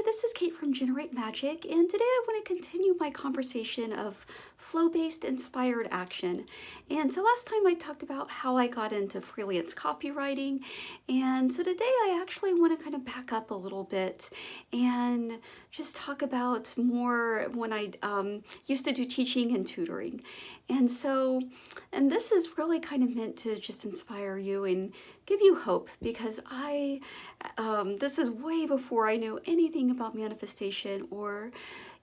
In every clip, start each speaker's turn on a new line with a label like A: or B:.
A: this is Kate from Generate Magic, and today I want to continue my conversation of flow-based inspired action. And so last time I talked about how I got into freelance copywriting, and so today I actually want to kind of back up a little bit and just talk about more when I used to do teaching and tutoring. And this is really kind of meant to just inspire you and give you hope, because this is way before I knew anything about manifestation, or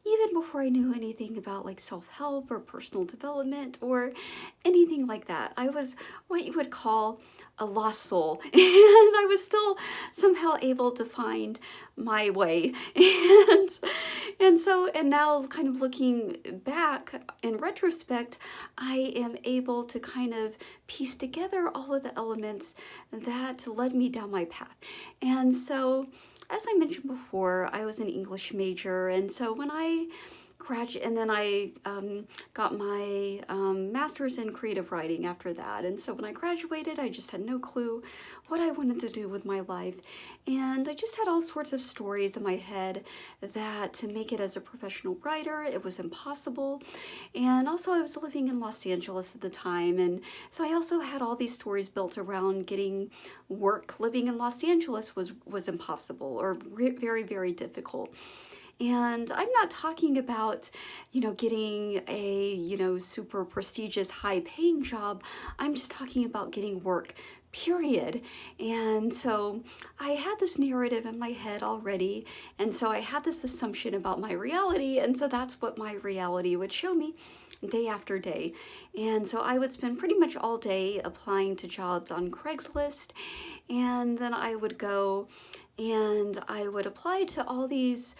A: even before I knew anything about like self-help or personal development or anything like that. I was what you would call a lost soul, and I was still somehow able to find my way. And now kind of looking back in retrospect, I am able to kind of piece together all of the elements that led me down my path. And so, as I mentioned before, I was an English major, and so when I graduated, and then I got my master's in creative writing after that. And so when I graduated, I just had no clue what I wanted to do with my life. And I just had all sorts of stories in my head that to make it as a professional writer, it was impossible. And also I was living in Los Angeles at the time. And so I also had all these stories built around getting work. Living in Los Angeles was impossible, or very, very difficult. And I'm not talking about, getting a, super prestigious, high-paying job. I'm just talking about getting work, period. And so I had this narrative in my head already. And so I had this assumption about my reality. And so that's what my reality would show me day after day. And so I would spend pretty much all day applying to jobs on Craigslist. And then I would go and I would apply to all these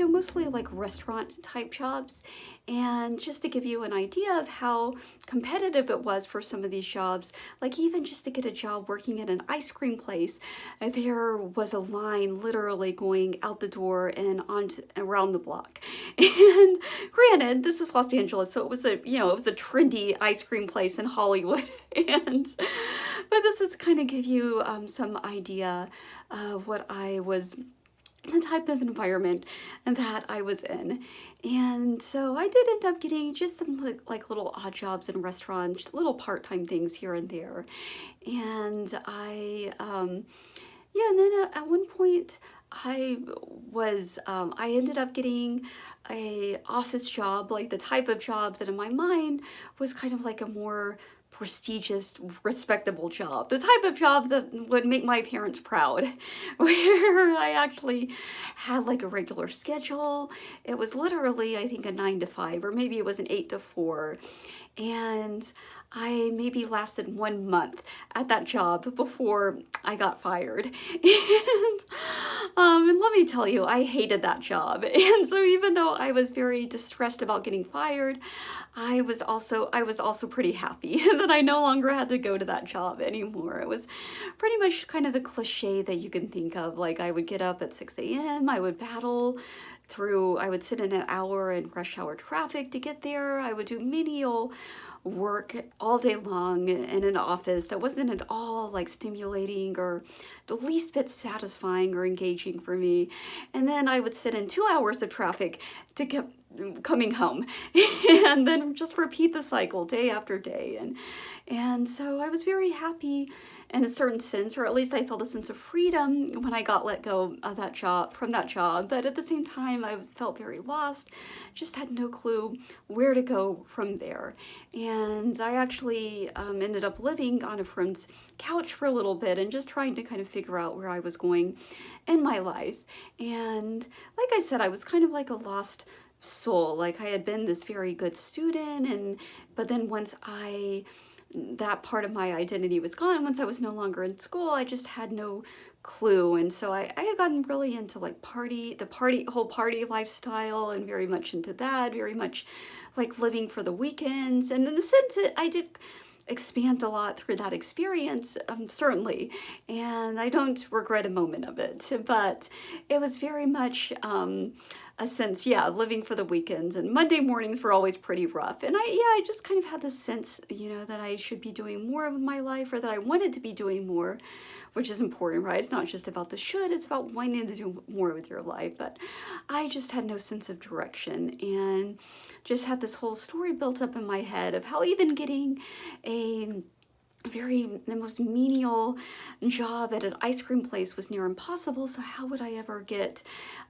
A: mostly like restaurant type jobs. And just to give you an idea of how competitive it was for some of these jobs, like even just to get a job working at an ice cream place, there was a line literally going out the door and around the block. And granted, this is Los Angeles, so it was a trendy ice cream place in Hollywood. But this is kind of give you some idea of what the type of environment that I was in. And so I did end up getting just some like little odd jobs in restaurants, little part-time things here and there. And and then at one point I ended up getting a office job, like the type of job that in my mind was kind of like a more prestigious, respectable job, the type of job that would make my parents proud, where I actually had like a regular schedule. It was literally, I think, a 9 to 5, or maybe it was an 8 to 4. And I maybe lasted 1 month at that job before I got fired. And let me tell you, I hated that job. And so even though I was very distressed about getting fired, I was also pretty happy that I no longer had to go to that job anymore. It was pretty much kind of the cliche that you can think of. Like, I would get up at 6 a.m., I would I would sit in an hour in rush hour traffic to get there. I would do menial work all day long in an office that wasn't at all like stimulating or the least bit satisfying or engaging for me. And then I would sit in 2 hours of traffic to get coming home and then just repeat the cycle day after day. And so I was very happy in a certain sense, or at least I felt a sense of freedom when I got let go of from that job. But at the same time, I felt very lost, just had no clue where to go from there. And I actually ended up living on a friend's couch for a little bit and just trying to kind of figure out where I was going in my life. And like I said, I was kind of like a lost soul. Like, I had been this very good student, but then once that part of my identity was gone, once I was no longer in school, I just had no clue. And so I had gotten really into like whole party lifestyle, and very much into that, very much like living for the weekends. And in the sense that I did expand a lot through that experience, certainly, and I don't regret a moment of it, but it was very much a sense, yeah, living for the weekends, and Monday mornings were always pretty rough. And I just kind of had this sense, that I should be doing more with my life, or that I wanted to be doing more, which is important, right? It's not just about the should, it's about wanting to do more with your life. But I just had no sense of direction, and just had this whole story built up in my head of how even getting the most menial job at an ice cream place was near impossible. So how would I ever get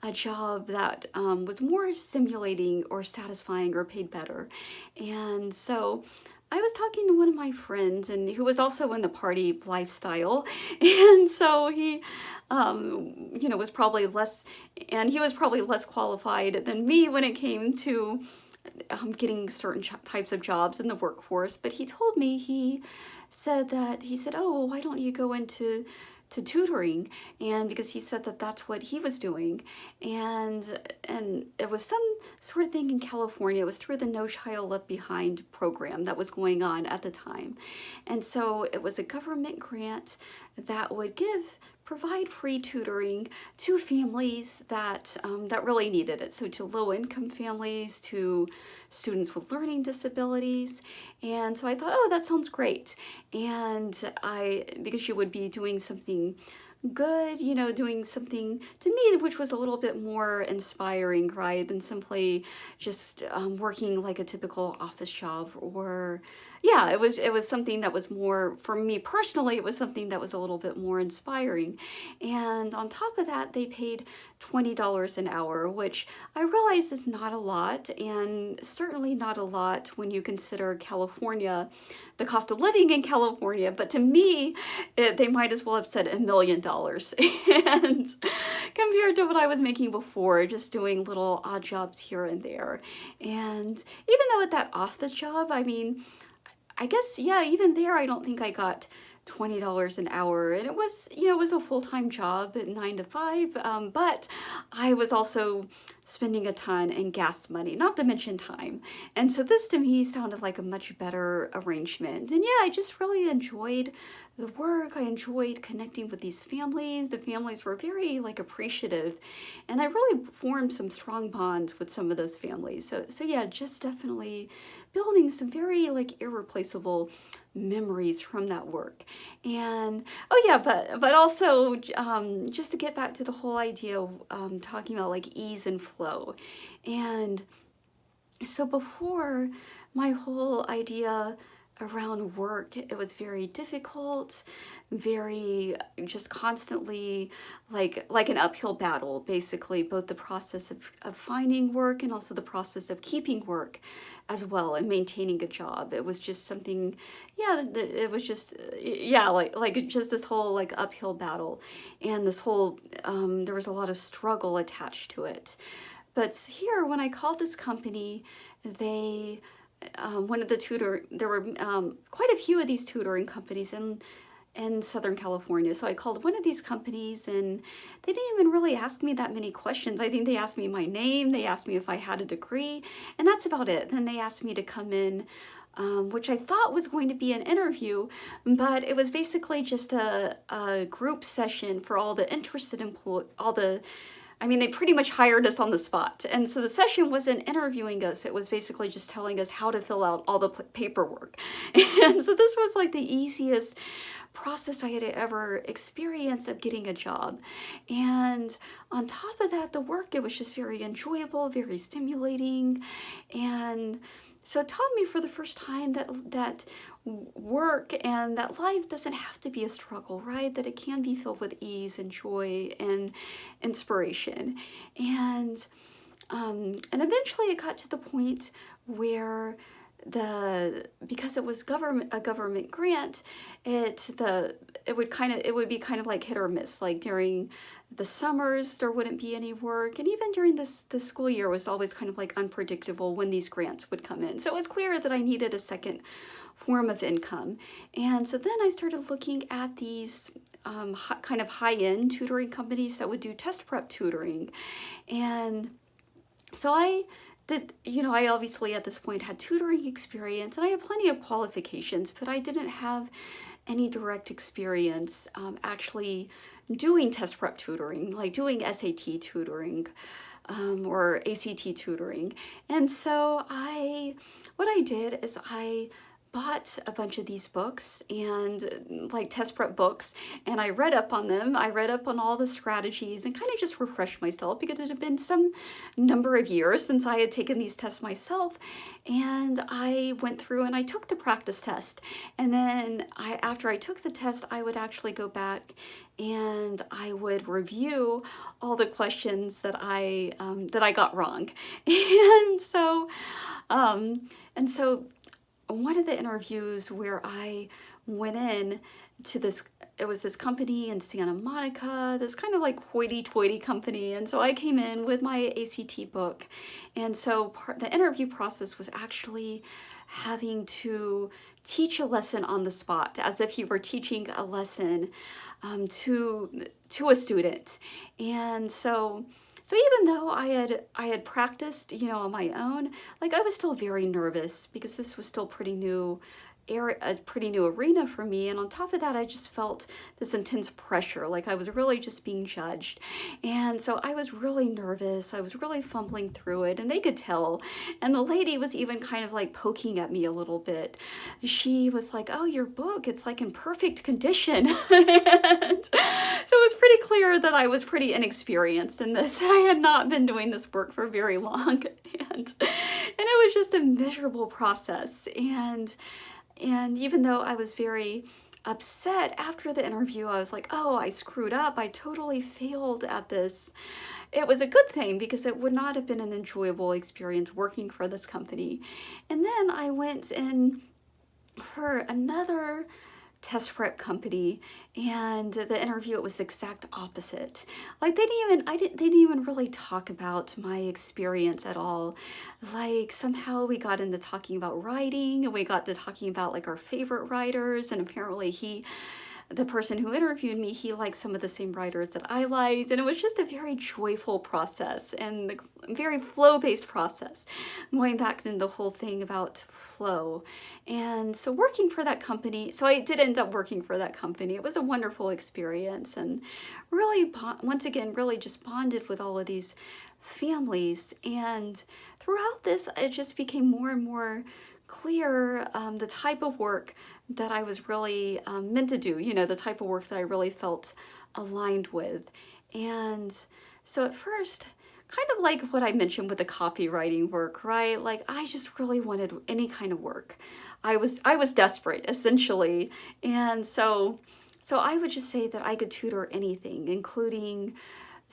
A: a job that was more stimulating or satisfying or paid better? And so I was talking to one of my friends, and who was also in the party lifestyle, and so he, was probably less, and he was probably less qualified than me when it came to getting certain types of jobs in the workforce. But he told me, he said, oh, well, why don't you go into tutoring? And because he said that that's what he was doing, and it was some sort of thing in California. It was through the No Child Left Behind program that was going on at the time, and so it was a government grant that would provide free tutoring to families that really needed it. So to low-income families, to students with learning disabilities. And so I thought, oh, that sounds great. And because you would be doing something good, doing something to me which was a little bit more inspiring, right, than simply just working like a typical office job. Or it was something that was more, for me personally, it was something that was a little bit more inspiring. And on top of that, they paid $20 an hour, which I realize is not a lot, and certainly not a lot when you consider California, the cost of living in California. But to me, they might as well have said $1 million. And compared to what I was making before, just doing little odd jobs here and there. And even though at that office job, I guess, even there, I don't think I got $20 an hour, and it was, it was a full-time job at 9 to 5, but I was also spending a ton in gas money, not to mention time. And so this to me sounded like a much better arrangement. And I just really enjoyed the work. I enjoyed connecting with these families. The families were very appreciative, and I really formed some strong bonds with some of those families. So just definitely building some very irreplaceable memories from that work. And but also just to get back to the whole idea of talking about ease and flow. And so before, my whole idea around work, it was very difficult, very just constantly like an uphill battle, basically, both the process of finding work and also the process of keeping work as well, and maintaining a job. It was just something, it was just, just this whole uphill battle, and this whole, there was a lot of struggle attached to it. But here, when I called this company, they, one of the there were quite a few of these tutoring companies in Southern California. So I called one of these companies, and they didn't even really ask me that many questions. I think they asked me my name, they asked me if I had a degree, and that's about it. Then they asked me to come in, which I thought was going to be an interview, but it was basically just a group session for all the interested they pretty much hired us on the spot. And so the session wasn't interviewing us. It was basically just telling us how to fill out all the paperwork. And so this was the easiest process I had ever experienced of getting a job. And on top of that, the work, it was just very enjoyable, very stimulating. And so it taught me for the first time that work and that life doesn't have to be a struggle, right? That it can be filled with ease and joy and inspiration. And eventually it got to the point where because it was a government grant, it would be kind of hit or miss. During the summers, there wouldn't be any work, and even during the school year was always kind of unpredictable when these grants would come in. So it was clear that I needed a second form of income. And so then I started looking at these kind of high-end tutoring companies that would do test prep tutoring. And so I obviously at this point had tutoring experience, and I had plenty of qualifications, but I didn't have any direct experience actually doing test prep tutoring, doing SAT tutoring. or ACT tutoring. And so what I did is I bought a bunch of these books and like test prep books, and I read up on them. I read up on all the strategies and kind of just refreshed myself because it had been some number of years since I had taken these tests myself. And I went through and I took the practice test. And then after I took the test, I would actually go back and I would review all the questions that I got wrong. And so one of the interviews where I went in to it was this company in Santa Monica, this kind of like hoity-toity company. And so I came in with my ACT book. And so the interview process was actually having to teach a lesson on the spot, as if you were teaching a lesson to a student. And so even though I had practiced, on my own, like I was still very nervous because this was still a pretty new arena for me. And on top of that, I just felt this intense pressure, like I was really just being judged. And so I was really nervous. I was really fumbling through it, and they could tell. And the lady was even kind of like poking at me a little bit. She was like, "Oh, your book, it's like in perfect condition." And so it was pretty clear that I was pretty inexperienced in this. I had not been doing this work for very long. And it was just a miserable process. And even though I was very upset after the interview, I was like, oh, I screwed up. I totally failed at this. It was a good thing because it would not have been an enjoyable experience working for this company. And then I went in for another test prep company, and the interview, it was the exact opposite. Like they didn't even really talk about my experience at all. Like somehow we got into talking about writing, and we got to talking about like our favorite writers, and apparently the person who interviewed me, he liked some of the same writers that I liked, and it was just a very joyful process and a very flow-based process, going back into the whole thing about flow. And so working for that company, so I did end up working for that company. It was a wonderful experience, and really, once again, really just bonded with all of these families. And throughout this, it just became more and more clear the type of work that I was really meant to do, the type of work that I really felt aligned with. And so at first, kind of like what I mentioned with the copywriting work, right? Like I just really wanted any kind of work. I was desperate, essentially. And so I would just say that I could tutor anything, including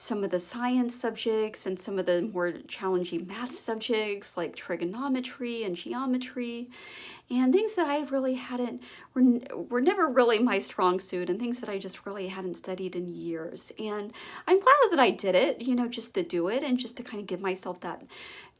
A: some of the science subjects and some of the more challenging math subjects like trigonometry and geometry, and things that I really were never really my strong suit, and things that I just really hadn't studied in years. And I'm glad that I did it, just to do it and just to kind of give myself that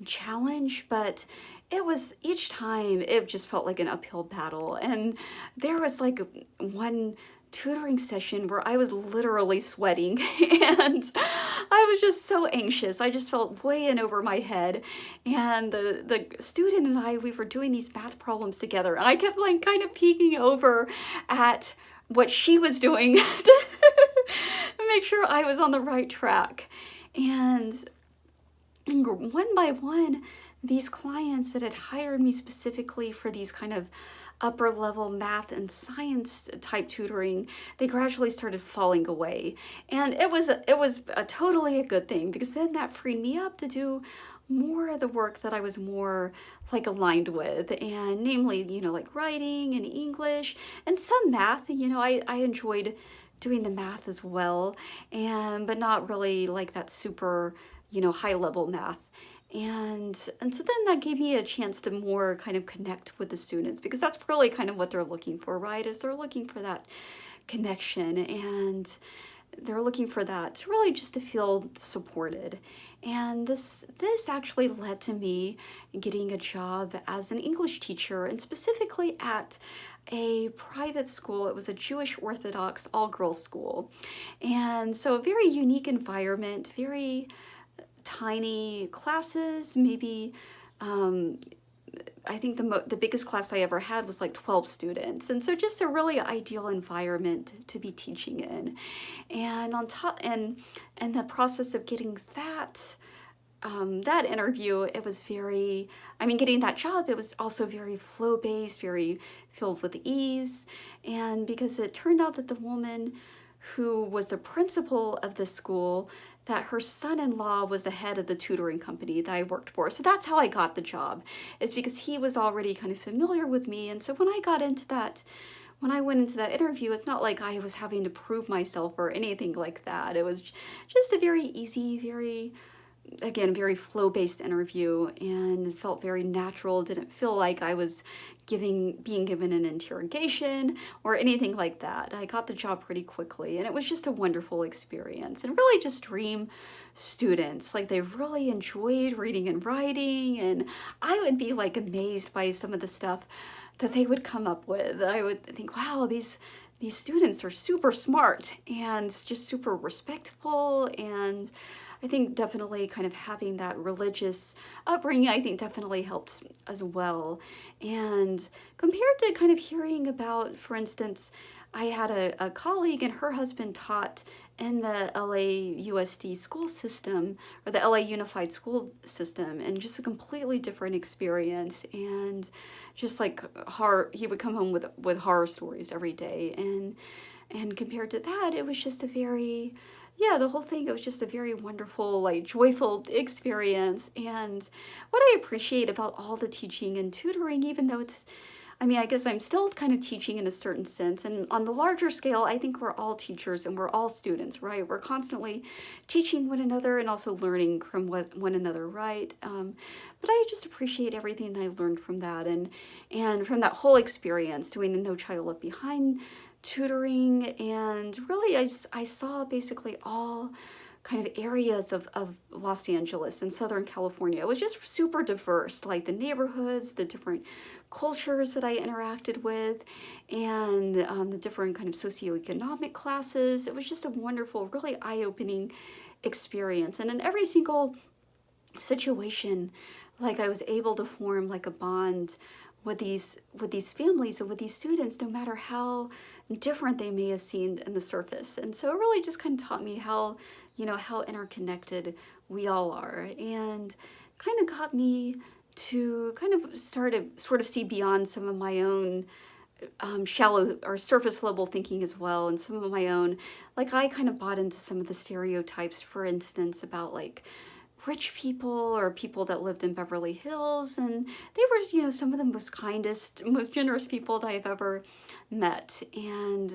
A: challenge. But it was, each time it just felt like an uphill battle. And there was like one tutoring session where I was literally sweating and I was just so anxious. I just felt way in over my head. And the student and I, we were doing these math problems together. And I kept like kind of peeking over at what she was doing to make sure I was on the right track. And one by one, these clients that had hired me specifically for these kind of upper level math and science type tutoring, they gradually started falling away. And it was totally a good thing, because then that freed me up to do more of the work that I was more like aligned with, and namely, like writing and English and some math. I enjoyed doing the math as well, but not really like that super, high level math. And so then that gave me a chance to more kind of connect with the students, because that's really kind of what they're looking for, right? Is they're looking for that connection, and they're looking for that to really just to feel supported. And this actually led to me getting a job as an English teacher, and specifically at a private school. It was a Jewish Orthodox all-girls school. And so a very unique environment, very tiny classes, maybe I think the biggest class I ever had was like 12 students. And so just a really ideal environment to be teaching in. And on top, and the process of getting that that interview, it was very, I mean, getting that job, it was also very flow-based, very filled with ease. And because it turned out that the woman who was the principal of the school, that her son-in-law was the head of the tutoring company that I worked for. So that's how I got the job, is because he was already kind of familiar with me. And so when I went into that interview, it's not like I was having to prove myself or anything like that. It was just a very easy, again, very flow-based interview, and it felt very natural. Didn't feel like I was being given an interrogation or anything like that. I got the job pretty quickly, and it was just a wonderful experience. And really just dream students, like they really enjoyed reading and writing, and I would be like amazed by some of the stuff that they would come up with. I would think, wow, these students are super smart and just super respectful. And I think definitely kind of having that religious upbringing, I think definitely helped as well. And compared to kind of hearing about, for instance, I had a colleague and her husband taught in the LA school system, or the LA Unified School System, and just a completely different experience. And just like horror, he would come home with horror stories every day. And compared to that, it was just a very, yeah, the whole thing, it was just a very wonderful, like joyful experience. And what I appreciate about all the teaching and tutoring, even though it's, I mean, I guess I'm still kind of teaching in a certain sense. And on the larger scale, I think we're all teachers and we're all students, right? We're constantly teaching one another and also learning from one another, right? But I just appreciate everything I learned from that, and from that whole experience, doing the No Child Left Behind tutoring. And really, I saw basically all kind of areas of Los Angeles and Southern California. It was just super diverse, like the neighborhoods, the different cultures that I interacted with, and the different kind of socioeconomic classes. It was just a wonderful, really eye-opening experience. And in every single situation, like I was able to form like a bond with these families and with these students, no matter how different they may have seemed in the surface. And so it really just kind of taught me how, how interconnected we all are, and kind of got me to kind of sort of see beyond some of my own shallow or surface level thinking as well, and some of my own, like I kind of bought into some of the stereotypes, for instance, about like rich people or people that lived in Beverly Hills, and they were, some of the most kindest, most generous people that I've ever met, and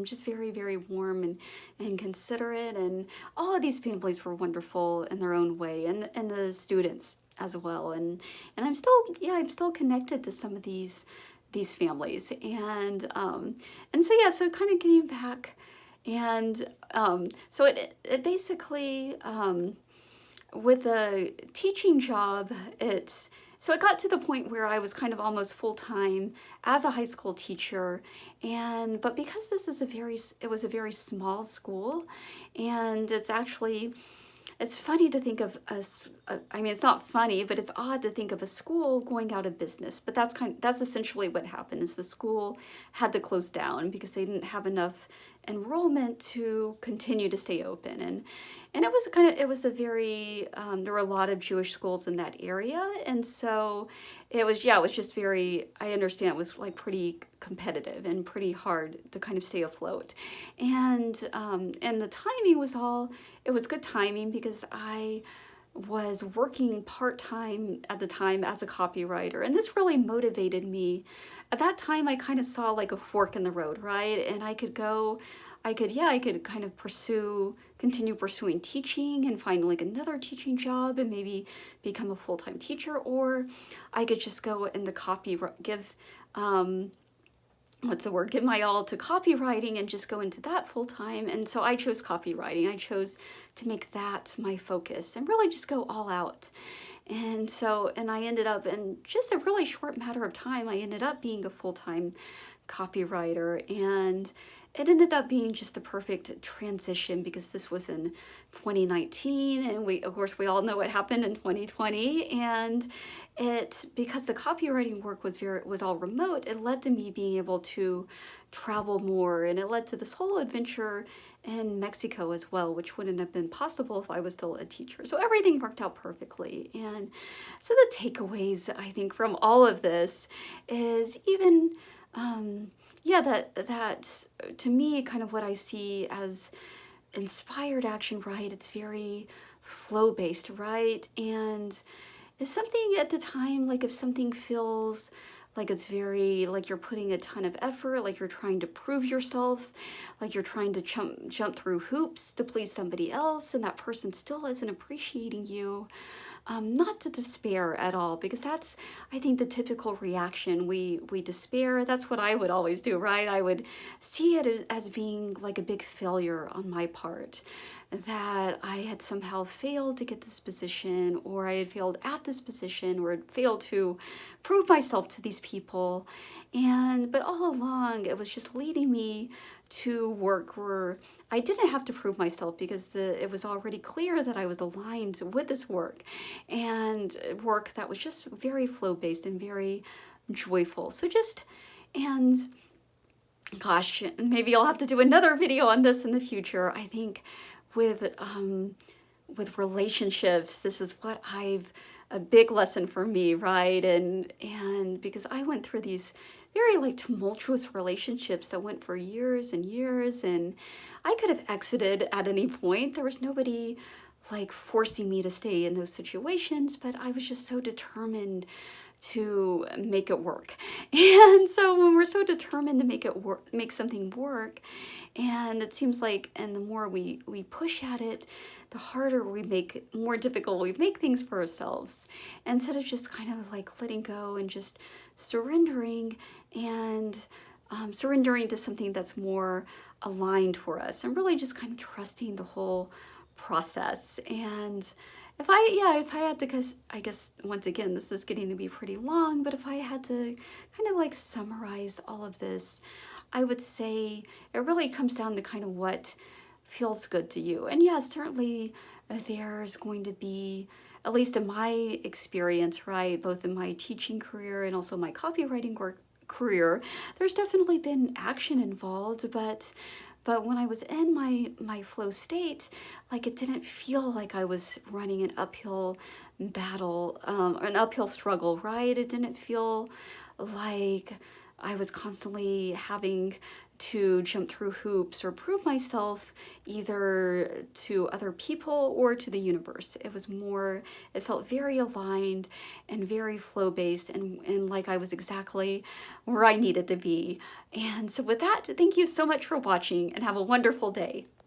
A: just very, very warm and considerate. And all of these families were wonderful in their own way, and the students as well. And I'm still connected to some of these families, and so kind of getting back, and so it basically. With the teaching job, it got to the point where I was kind of almost full-time as a high school teacher, but because it was a very small school, and it's funny to think of I mean, it's not funny, but it's odd to think of a school going out of business. But that's essentially what happened, is the school had to close down because they didn't have enough enrollment to continue to stay open. And it was a very, there were a lot of Jewish schools in that area. And so it was just very, I understand it was like pretty competitive and pretty hard to kind of stay afloat. And the timing it was good timing, because I was working part-time at the time as a copywriter, and this really motivated me. At that time, I kind of saw like a fork in the road, right? And I could kind of continue pursuing teaching and find like another teaching job and maybe become a full-time teacher, or I could just go in the give my all to copywriting and just go into that full time. And so I chose copywriting. I chose to make that my focus and really just go all out. And I ended up, in just a really short matter of time, I ended up being a full-time copywriter. And it ended up being just a perfect transition because this was in 2019, and of course we all know what happened in 2020. And because the copywriting work was all remote, it led to me being able to travel more, and it led to this whole adventure in Mexico as well, which wouldn't have been possible if I was still a teacher. So everything worked out perfectly. And so the takeaways, I think, from all of this is even yeah, that to me, kind of what I see as inspired action, right? It's very flow based, right? And if something at the time, like if something feels like it's very, like you're putting a ton of effort, like you're trying to prove yourself, like you're trying to jump through hoops to please somebody else, and that person still isn't appreciating you, not to despair at all, because that's, I think, the typical reaction. We despair. That's what I would always do, right? I would see it as being like a big failure on my part, that I had somehow failed to get this position, or I had failed at this position, or had failed to prove myself to these people. But all along, it was just leading me to work where I didn't have to prove myself, because it was already clear that I was aligned with this work, and work that was just very flow-based and very joyful. And gosh, maybe I'll have to do another video on this in the future. I think with relationships, this is what a big lesson for me, right? And because I went through these very like tumultuous relationships that went for years and years, and I could have exited at any point. There was nobody like forcing me to stay in those situations, but I was just so determined to make it work. And so when we're so determined to make something work, and it seems like, and the more we push at it, the harder more difficult we make things for ourselves, instead of just kind of like letting go and just surrendering, and surrendering to something that's more aligned for us, and really just kind of trusting the whole process. And if I had to, because I guess once again, this is getting to be pretty long, but if I had to kind of like summarize all of this, I would say it really comes down to kind of what feels good to you. And yes, certainly there's going to be, at least in my experience, right, both in my teaching career and also my copywriting career, there's definitely been action involved, but when I was in my flow state, like it didn't feel like I was running an uphill battle, an uphill struggle, right? It didn't feel like I was constantly having to jump through hoops or prove myself either to other people or to the universe. It felt very aligned and very flow-based, and like I was exactly where I needed to be. And so with that, thank you so much for watching, and have a wonderful day.